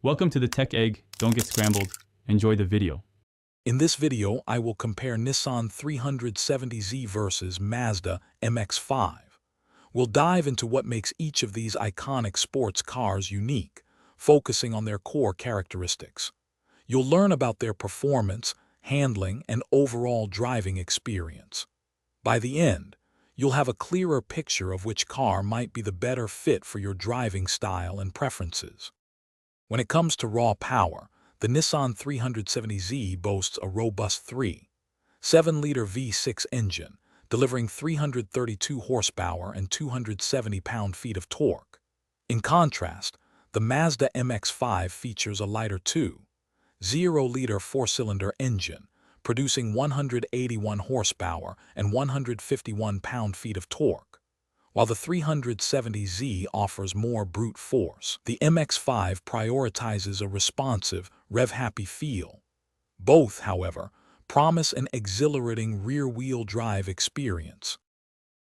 Welcome to the Tech Egg. Don't get scrambled. Enjoy the video. In this video, I will compare Nissan 370Z versus Mazda MX-5. We'll dive into what makes each of these iconic sports cars unique, focusing on their core characteristics. You'll learn about their performance, handling, and overall driving experience. By the end, you'll have a clearer picture of which car might be the better fit for your driving style and preferences. When it comes to raw power, the Nissan 370Z boasts a robust 3.7-liter V6 engine, delivering 332 horsepower and 270 pound-feet of torque. In contrast, the Mazda MX-5 features a lighter 2.0-liter four-cylinder engine, producing 181 horsepower and 151 pound-feet of torque. While the 370Z offers more brute force, the MX-5 prioritizes a responsive, rev-happy feel. Both, however, promise an exhilarating rear-wheel drive experience.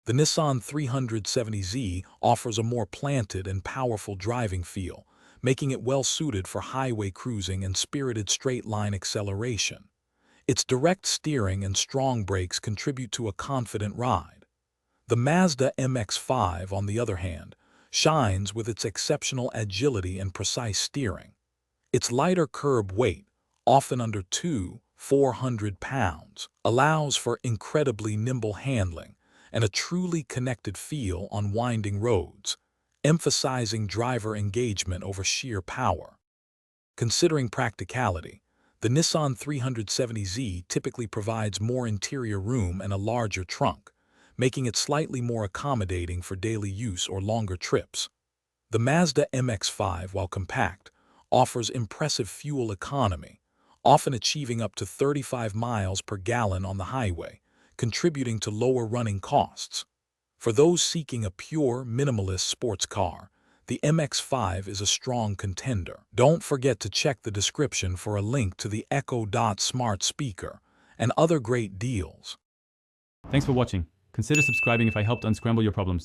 The Nissan 370Z offers a more planted and powerful driving feel, making it well-suited for highway cruising and spirited straight-line acceleration. Its direct steering and strong brakes contribute to a confident ride. The Mazda MX-5, on the other hand, shines with its exceptional agility and precise steering. Its lighter curb weight, often under 400 pounds, allows for incredibly nimble handling and a truly connected feel on winding roads, emphasizing driver engagement over sheer power. Considering practicality, the Nissan 370Z typically provides more interior room and a larger trunk, making it slightly more accommodating for daily use or longer trips. The Mazda MX-5, while compact, offers impressive fuel economy, often achieving up to 35 miles per gallon on the highway, contributing to lower running costs. For those seeking a pure, minimalist sports car, the MX-5 is a strong contender. Don't forget to check the description for a link to the Echo Dot smart speaker and other great deals. Thanks for watching. Consider subscribing if I helped unscramble your problems.